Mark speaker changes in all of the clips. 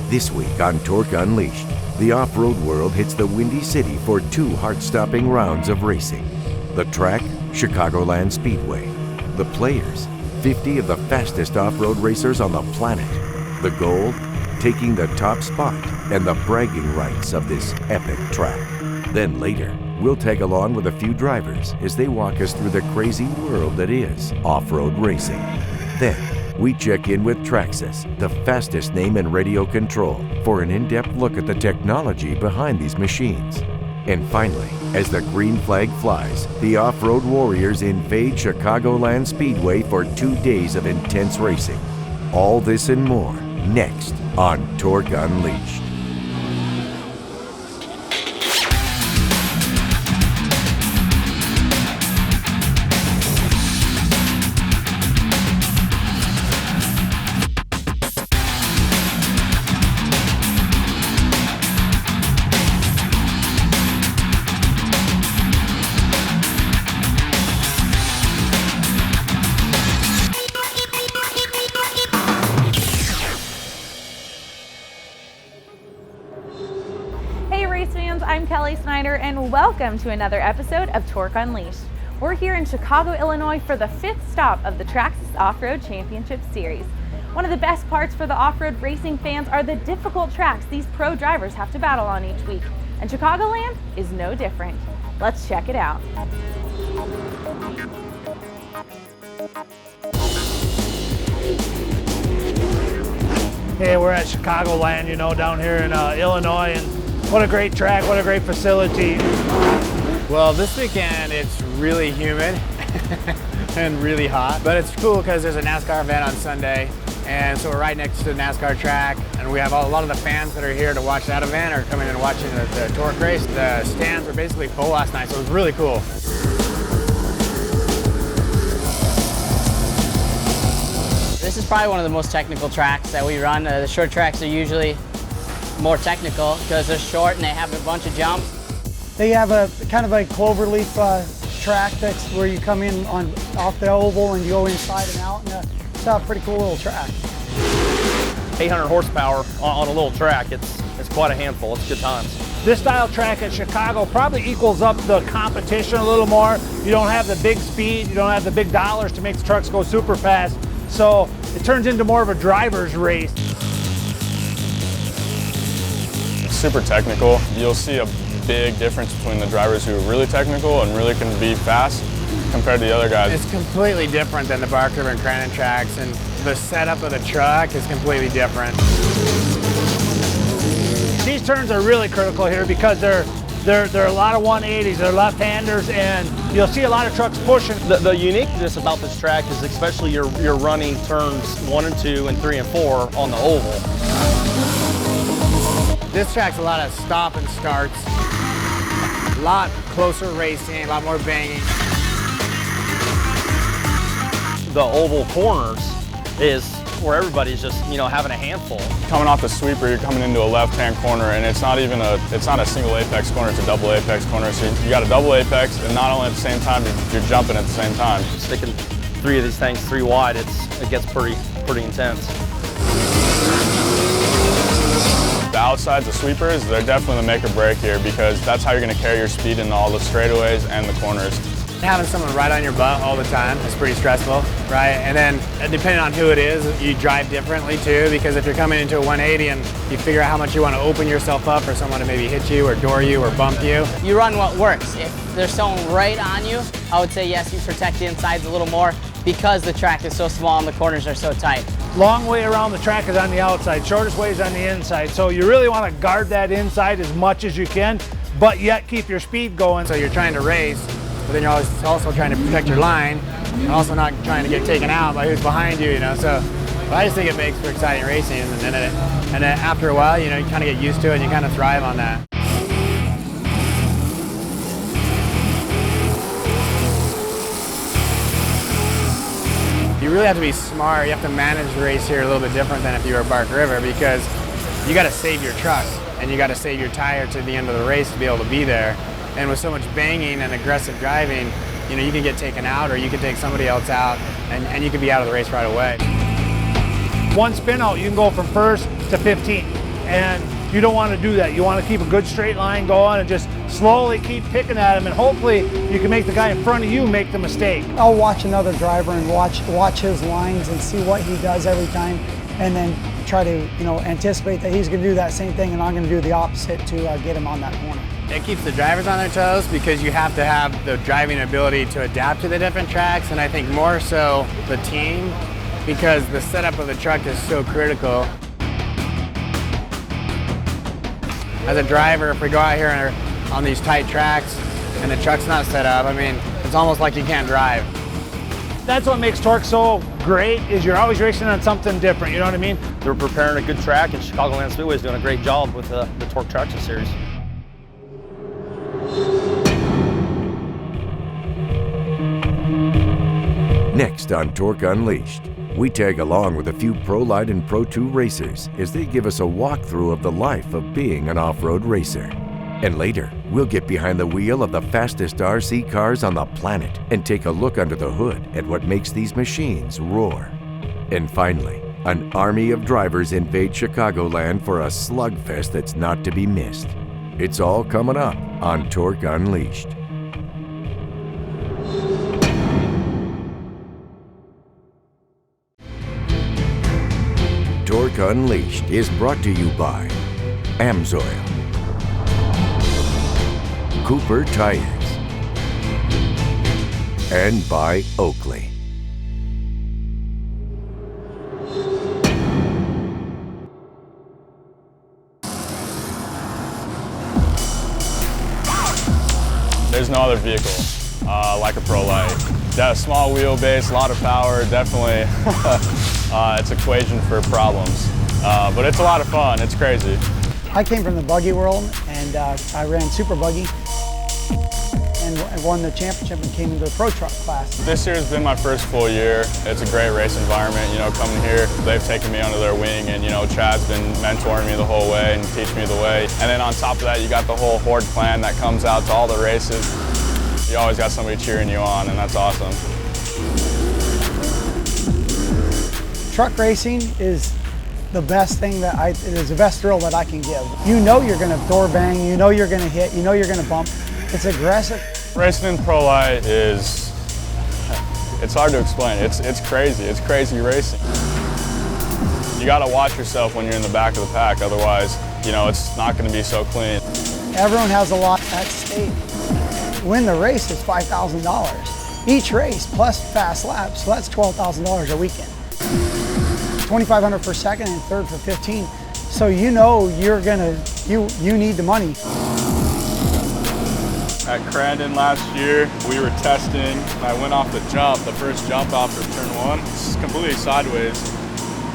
Speaker 1: This week on TORC Unleashed, the off-road world hits the Windy City for 2 heart-stopping rounds of racing. The track, Chicagoland Speedway. The players, 50 of the fastest off-road racers on the planet. The goal, taking the top spot and the bragging rights of this epic track. Then later, we'll tag along with a few drivers as they walk us through the crazy world that is off-road racing. Then, we check in with Traxxas, the fastest name in radio control, for an in-depth look at the technology behind these machines. And finally, as the green flag flies, the off-road warriors invade Chicagoland Speedway for 2 days of intense racing. All this and more, next on TORC Unleashed.
Speaker 2: And welcome to another episode of TORC Unleashed. We're here in Chicago, Illinois for the 5th stop of the Traxxas Off-Road Championship Series. One of the best parts for the off-road racing fans are the difficult tracks these pro drivers have to battle on each week, and Chicagoland is no different. Let's check it out.
Speaker 3: Hey, we're at Chicagoland, down here in Illinois, and what a great track, what a great facility.
Speaker 4: Well, this weekend it's really humid and really hot, but it's cool because there's a NASCAR event on Sunday, and so we're right next to the NASCAR track, and we have a lot of the fans that are here to watch that event are coming and watching the TORC race. The stands were basically full last night, so it was really cool.
Speaker 5: This is probably one of the most technical tracks that we run. The short tracks are usually more technical because they're short and they have a bunch of jumps.
Speaker 6: They have a kind of a cloverleaf track that's where you come in off the oval and you go inside and out, and it's a pretty cool little track.
Speaker 7: 800 horsepower on a little track. It's quite a handful. It's good times.
Speaker 3: This style track at Chicago probably equals up the competition a little more. You don't have the big speed, you don't have the big dollars to make the trucks go super fast, so it turns into more of a driver's race.
Speaker 8: Super technical. You'll see a big difference between the drivers who are really technical and really can be fast compared to the other guys.
Speaker 4: It's completely different than the Bark River and Crandon tracks, and the setup of the truck is completely different.
Speaker 3: These turns are really critical here because they're a lot of 180s, they're left-handers, and you'll see a lot of trucks pushing.
Speaker 7: The uniqueness about this track is especially you're running turns 1 and 2 and 3 and 4 on the oval.
Speaker 4: This track's a lot of stop and starts, a lot closer racing, a lot more banging.
Speaker 7: The oval corners is where everybody's just, having a handful.
Speaker 8: Coming off the sweeper, you're coming into a left-hand corner, and it's not a single apex corner, it's a double apex corner. So you got a double apex, and not only at the same time, you're jumping at the same time.
Speaker 7: Sticking 3 of these things 3 wide, it gets pretty intense.
Speaker 8: The outsides, the sweepers, they're definitely the make or break here because that's how you're going to carry your speed in all the straightaways and the corners.
Speaker 4: Having someone right on your butt all the time is pretty stressful, right? And then depending on who it is, you drive differently too, because if you're coming into a 180 and you figure out how much you want to open yourself up for someone to maybe hit you or door you or bump you.
Speaker 5: You run what works. If there's someone right on you, I would say yes, you protect the insides a little more because the track is so small and the corners are so tight.
Speaker 3: Long way around the track is on the outside, shortest way is on the inside. So you really want to guard that inside as much as you can, but yet keep your speed going.
Speaker 4: So you're trying to race, but then you're also trying to protect your line and also not trying to get taken out by who's behind you, So I just think it makes for exciting racing, and then after a while, you kind of get used to it and you kind of thrive on that. You really have to be smart. You have to manage the race here a little bit different than if you were at Bark River, because you got to save your truck and you got to save your tire to the end of the race to be able to be there. And with so much banging and aggressive driving, you can get taken out or you can take somebody else out and you can be out of the race right away.
Speaker 3: One spin out, you can go from first to 15. and you don't want to do that. You want to keep a good straight line going and just slowly keep picking at him, and hopefully you can make the guy in front of you make the mistake.
Speaker 6: I'll watch another driver and watch his lines and see what he does every time, and then try to anticipate that he's going to do that same thing, and I'm going to do the opposite to get him on that corner.
Speaker 4: It keeps the drivers on their toes because you have to have the driving ability to adapt to the different tracks, and I think more so the team, because the setup of the truck is so critical. As a driver, if we go out here and are on these tight tracks and the truck's not set up, I mean, it's almost like you can't drive.
Speaker 3: That's what makes TORC so great, is you're always racing on something different, you know what I mean?
Speaker 7: They're preparing a good track, and Chicagoland Speedway is doing a great job with the TORC Traction Series.
Speaker 1: Next on TORC Unleashed, we tag along with a few Pro Light and Pro 2 racers as they give us a walkthrough of the life of being an off-road racer. And later, we'll get behind the wheel of the fastest RC cars on the planet and take a look under the hood at what makes these machines roar. And finally, an army of drivers invade Chicagoland for a slugfest that's not to be missed. It's all coming up on TORC Unleashed. TORC Unleashed is brought to you by Amsoil, Cooper Tires, and by Oakley.
Speaker 8: There's no other vehicle like a Pro Light. That small wheelbase, a lot of power, definitely it's equation for problems. But it's a lot of fun, it's crazy.
Speaker 6: I came from the buggy world, and I ran Super Buggy and won the championship and came into the Pro Truck class.
Speaker 8: This year has been my first full year. It's a great race environment, coming here. They've taken me under their wing, and Chad's been mentoring me the whole way and teaching me the way. And then on top of that, you got the whole Horde clan that comes out to all the races. You always got somebody cheering you on, and that's awesome.
Speaker 6: Truck racing is the best thing it is the best thrill that I can give. You know you're going to door bang, you know you're going to hit, you know you're going to bump. It's aggressive.
Speaker 8: Racing in Pro Light it's hard to explain. It's crazy. It's crazy racing. You got to watch yourself when you're in the back of the pack, otherwise, it's not going to be so clean.
Speaker 6: Everyone has a lot at stake. Win the race is $5,000. Each race plus fast laps, so that's $12,000 a weekend. $2,500 per second and third for 15. So you need the money.
Speaker 8: At Crandon last year, we were testing. I went off the first jump off of turn one, just completely sideways.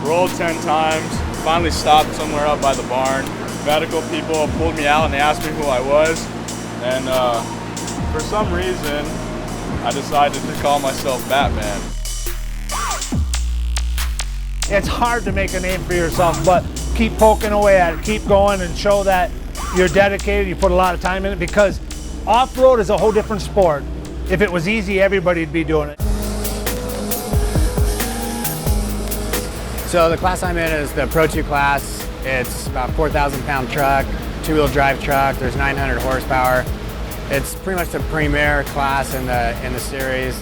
Speaker 8: Rolled 10 times, finally stopped somewhere up by the barn. Medical people pulled me out and they asked me who I was. And for some reason, I decided to call myself Batman.
Speaker 3: It's hard to make a name for yourself, but keep poking away at it, keep going, and show that you're dedicated, you put a lot of time in it, because off-road is a whole different sport. If it was easy, everybody'd be doing it.
Speaker 4: So the class I'm in is the Pro 2 class. It's about 4,000-pound truck, two-wheel drive truck. There's 900 horsepower. It's pretty much the premier class in the series.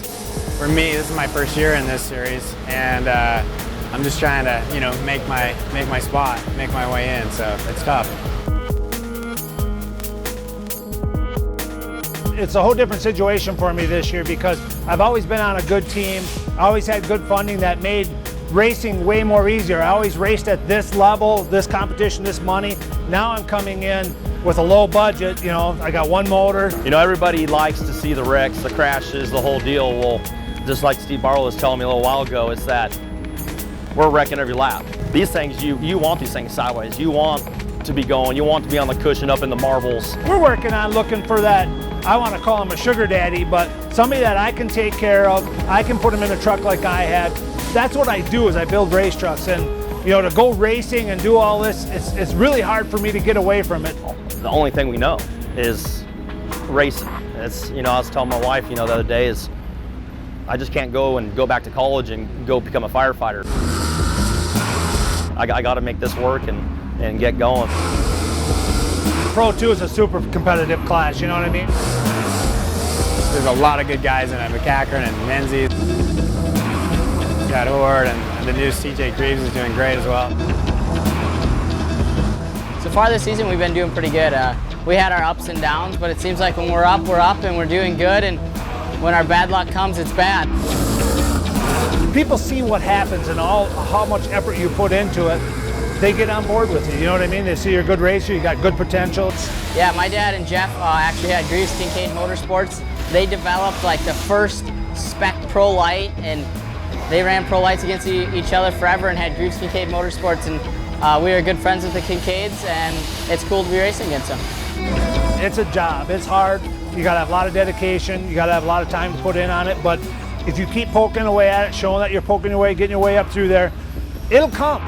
Speaker 4: For me, this is my first year in this series, and I'm just trying to, make my spot, make my way in. So it's tough.
Speaker 3: It's a whole different situation for me this year because I've always been on a good team. I always had good funding that made racing way more easier. I always raced at this level, this competition, this money. Now I'm coming in with a low budget, I got one motor.
Speaker 7: Everybody likes to see the wrecks, the crashes, the whole deal. Well, just like Steve Barlow was telling me a little while ago, it's that we're wrecking every lap. These things, you want these things sideways. You want to be going, you want to be on the cushion up in the marbles.
Speaker 3: We're working on looking for that, I want to call him a sugar daddy, but somebody that I can take care of. I can put him in a truck like I had. That's what I do, is I build race trucks, and to go racing and do all this, it's really hard for me to get away from it.
Speaker 7: The only thing we know is racing. It's, I was telling my wife, the other day, is I just can't go back to college and go become a firefighter. I got to make this work, and and get going.
Speaker 3: Pro 2 is a super competitive class, you know what I mean?
Speaker 4: There's a lot of good guys in it. McCackern and Menzies. Got Horde, and the new CJ Greaves is doing great as well.
Speaker 5: So far this season, we've been doing pretty good. We had our ups and downs, but it seems like when we're up and we're doing good, and when our bad luck comes, it's bad.
Speaker 3: People see what happens and how much effort you put into it. They get on board with you, you know what I mean? They see you're a good racer, you got good potential.
Speaker 5: Yeah, my dad and Jeff actually had Greaves Kincaid Motorsports. They developed like the first spec pro light, and they ran pro lights against each other forever and had Greaves Kincaid Motorsports, and we are good friends with the Kincaids, and it's cool to be racing against them.
Speaker 3: It's a job, it's hard. You gotta have a lot of dedication, you gotta have a lot of time to put in on it, but if you keep poking away at it, showing that you're poking your way, getting your way up through there, it'll come.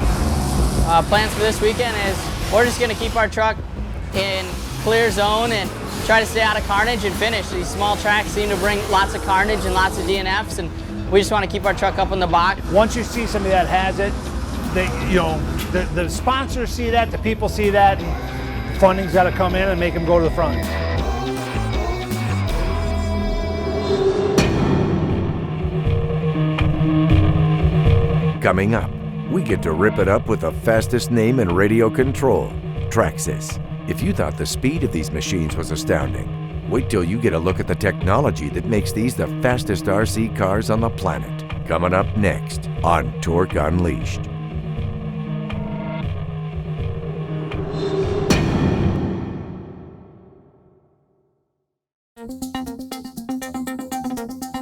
Speaker 5: Plans for this weekend is we're just gonna keep our truck in clear zone and try to stay out of carnage and finish. These small tracks seem to bring lots of carnage and lots of DNFs, and we just want to keep our truck up on the box.
Speaker 3: Once you see somebody that has it, the sponsors see that, the people see that, and funding's got to come in and make them go to the front.
Speaker 1: Coming up, we get to rip it up with the fastest name in radio control, Traxxas. If you thought the speed of these machines was astounding, wait till you get a look at the technology that makes these the fastest RC cars on the planet. Coming up next on TORC Unleashed.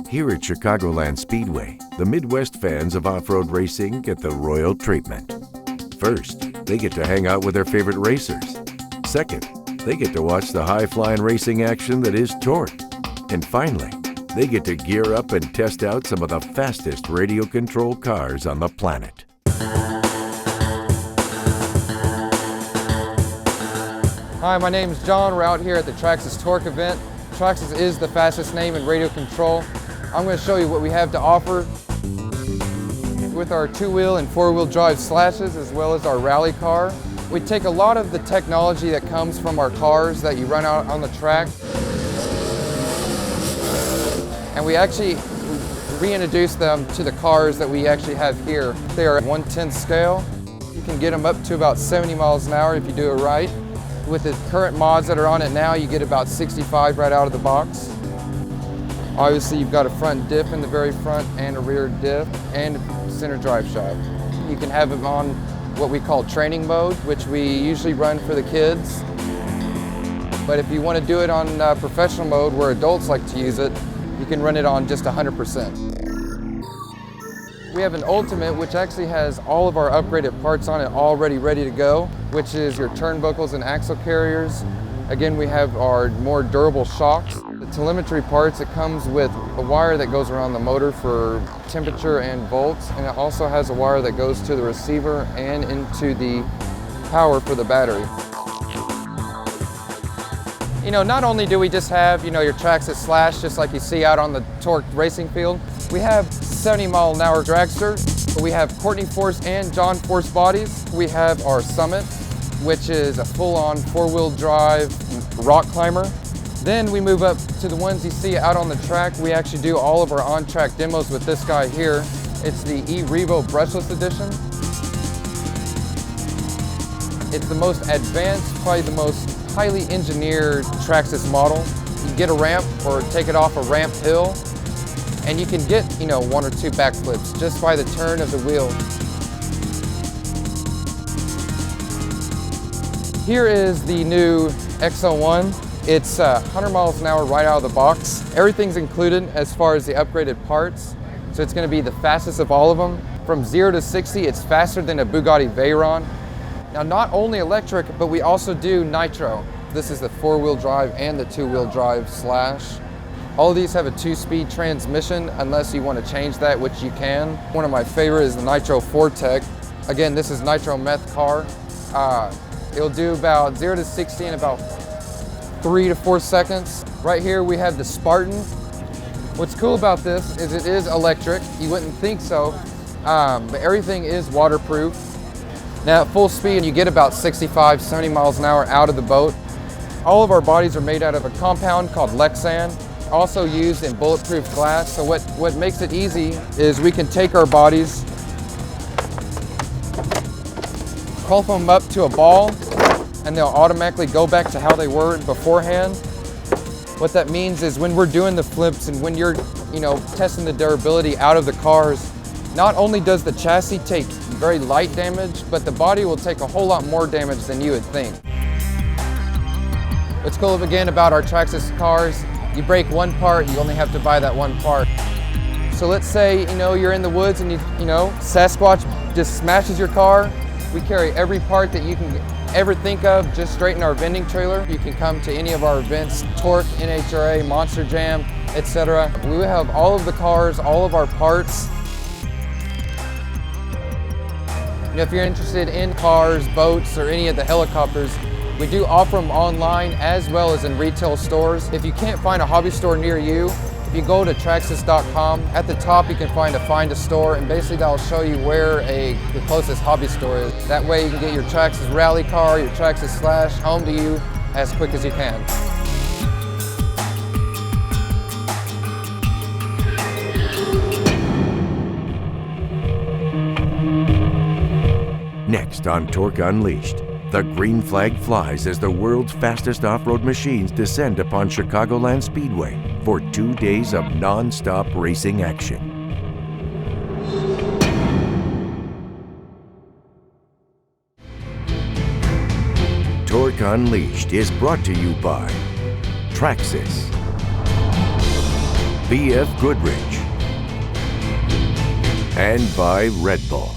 Speaker 1: Here at Chicagoland Speedway, the Midwest fans of off-road racing get the royal treatment. First, they get to hang out with their favorite racers. Second, they get to watch the high-flying racing action that is TORC. And finally, they get to gear up and test out some of the fastest radio-controlled cars on the planet.
Speaker 9: Hi, my name is John. We're out here at the Traxxas TORC event. Traxxas is the fastest name in radio control. I'm going to show you what we have to offer with our two-wheel and four-wheel drive slashes, as well as our rally car. We take a lot of the technology that comes from our cars that you run out on the track, and we actually reintroduce them to the cars that we actually have here. They are 1/10 scale. You can get them up to about 70 miles an hour if you do it right. With the current mods that are on it now, you get about 65 right out of the box. Obviously, you've got a front diff in the very front and a rear diff and a center drive shaft. You can have them on what we call training mode, which we usually run for the kids. But if you want to do it on professional mode, where adults like to use it, you can run it on just 100%. We have an Ultimate, which actually has all of our upgraded parts on it already ready to go, which is your turnbuckles and axle carriers. Again, we have our more durable shocks. The telemetry parts, it comes with a wire that goes around the motor for temperature and volts, and it also has a wire that goes to the receiver and into the power for the battery. You know, not only do we just have, your Traxxas Slash, just like you see out on the TORC racing field, we have 70-mile-an-hour dragster. We have Courtney Force and John Force bodies. We have our Summit, which is a full-on four-wheel drive rock climber. Then we move up to the ones you see out on the track. We actually do all of our on-track demos with this guy here. It's the E-Revo brushless edition. It's the most advanced, probably the most highly engineered Traxxas model. You get a ramp or take it off a ramp hill, and you can get, 1 or 2 backflips just by the turn of the wheel. Here is the new X01. It's 100 miles an hour right out of the box. Everything's included as far as the upgraded parts, so it's going to be the fastest of all of them. From 0 to 60, it's faster than a Bugatti Veyron. Now, not only electric, but we also do nitro. This is the 4-wheel drive and the 2-wheel drive Slash. All of these have a 2-speed transmission, unless you want to change that, which you can. One of my favorite is the Nitro Fortec. Again, this is nitro meth car. It'll do about 0 to 60 in about 3 to 4 seconds. Right here we have the Spartan. What's cool about this is it is electric. You wouldn't think so, but everything is waterproof. Now at full speed, you get about 65, 70 miles an hour out of the boat. All of our bodies are made out of a compound called Lexan, also used in bulletproof glass. So what makes it easy is we can take our bodies, crawl them up to a ball, and they'll automatically go back to how they were beforehand. What that means is when we're doing the flips and when you're, testing the durability out of the cars, not only does the chassis take very light damage, but the body will take a whole lot more damage than you would think. What's cool again about our Traxxas cars, you break one part, you only have to buy that one part. So let's say, you're in the woods and Sasquatch just smashes your car. We carry every part that you can ever think of just straight in our vending trailer. You can come to any of our events, TORC, NHRA, Monster Jam, etc. We have all of the cars, all of our parts. If you're interested in cars, boats, or any of the helicopters, we do offer them online as well as in retail stores. If you can't find a hobby store near you, if you go to Traxxas.com, at the top you can find a store, and basically that'll show you where the closest hobby store is. That way you can get your Traxxas rally car, your Traxxas Slash home to you as quick as you can.
Speaker 1: Next on Torque Unleashed, the green flag flies as the world's fastest off-road machines descend upon Chicagoland Speedway for 2 days of non-stop racing action. Torque Unleashed is brought to you by Traxxas, BF Goodrich, and by Red Bull.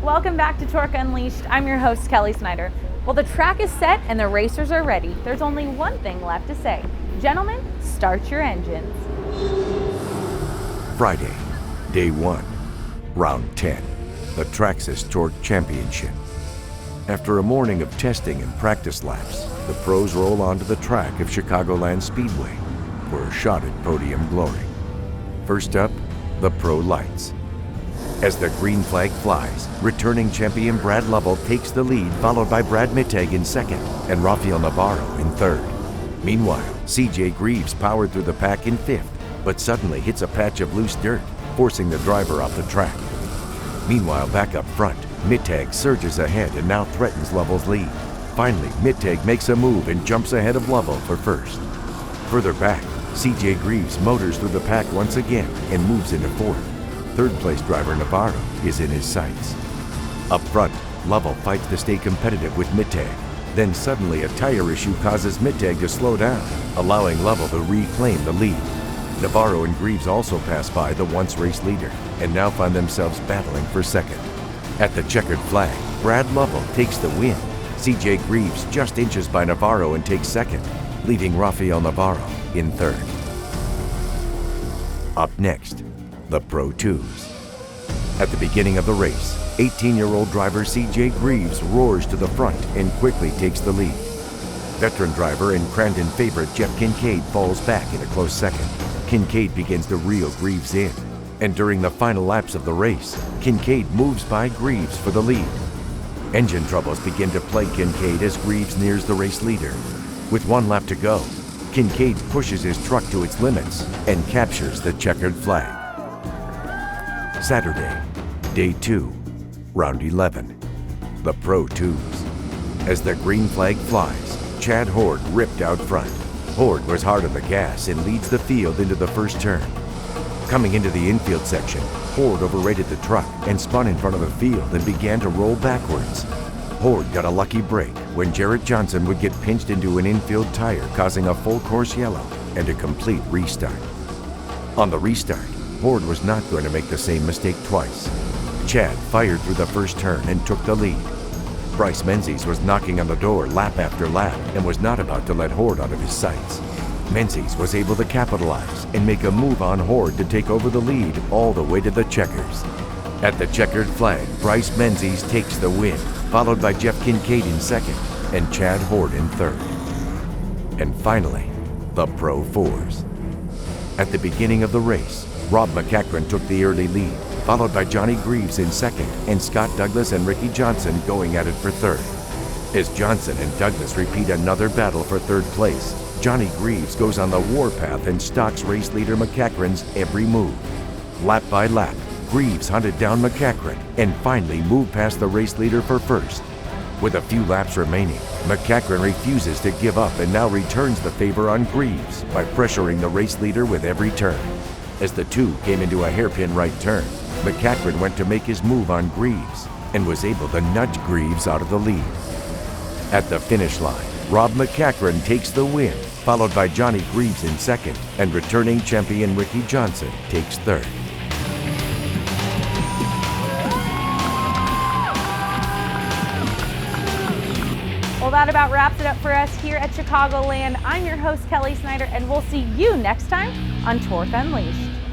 Speaker 2: Welcome back to Torque Unleashed. I'm your host, Kelly Snyder. Well, the track is set and the racers are ready. There's only one thing left to say. Gentlemen, start your engines.
Speaker 1: Friday, day 1, round 10, the Traxxas Torque Championship. After a morning of testing and practice laps, the pros roll onto the track of Chicagoland Speedway for a shot at podium glory. First up, the pro lights. As the green flag flies, returning champion Brad Lovell takes the lead, followed by Brad Mittag in second and Rafael Navarro in third. Meanwhile, CJ Greaves powered through the pack in fifth, but suddenly hits a patch of loose dirt, forcing the driver off the track. Meanwhile, back up front, Mittag surges ahead and now threatens Lovell's lead. Finally, Mittag makes a move and jumps ahead of Lovell for first. Further back, CJ Greaves motors through the pack once again and moves into fourth. Third place driver Navarro is in his sights. Up front, Lovell fights to stay competitive with Mittag. Then suddenly a tire issue causes Mittag to slow down, allowing Lovell to reclaim the lead. Navarro and Greaves also pass by the once race leader and now find themselves battling for second. At the checkered flag, Brad Lovell takes the win. CJ Greaves just inches by Navarro and takes second, leaving Rafael Navarro in third. Up next, the Pro 2s. At the beginning of the race, 18-year-old driver CJ Greaves roars to the front and quickly takes the lead. Veteran driver and Crandon favorite Jeff Kincaid falls back in a close second. Kincaid begins to reel Greaves in, and during the final laps of the race, Kincaid moves by Greaves for the lead. Engine troubles begin to plague Kincaid as Greaves nears the race leader. With 1 lap to go, Kincaid pushes his truck to its limits and captures the checkered flag. Saturday, day 2, round 11, the Pro 2s. As the green flag flies, Chad Horde ripped out front. Horde was hard on the gas and leads the field into the first turn. Coming into the infield section, Horde overrated the truck and spun in front of the field and began to roll backwards. Horde got a lucky break when Jarrett Johnson would get pinched into an infield tire, causing a full course yellow and a complete restart. On the restart, Horde was not going to make the same mistake twice. Chad fired through the first turn and took the lead. Bryce Menzies was knocking on the door lap after lap and was not about to let Horde out of his sights. Menzies was able to capitalize and make a move on Horde to take over the lead all the way to the checkers. At the checkered flag, Bryce Menzies takes the win, followed by Jeff Kincaid in second and Chad Horde in third. And finally, the Pro 4s. At the beginning of the race, Rob McEachran took the early lead, followed by Johnny Greaves in second and Scott Douglas and Ricky Johnson going at it for third. As Johnson and Douglas repeat another battle for third place, Johnny Greaves goes on the warpath and stalks race leader McEachran's every move. Lap by lap, Greaves hunted down McEachran and finally moved past the race leader for first. With a few laps remaining, McEachran refuses to give up and now returns the favor on Greaves by pressuring the race leader with every turn. As the two came into a hairpin right turn, McEachran went to make his move on Greaves and was able to nudge Greaves out of the lead. At the finish line, Rob McEachran takes the win, followed by Johnny Greaves in second, and returning champion Ricky Johnson takes third.
Speaker 2: Well, that about wraps it up for us here at Chicagoland. I'm your host, Kelly Snyder, and we'll see you next time on TORC Unleashed.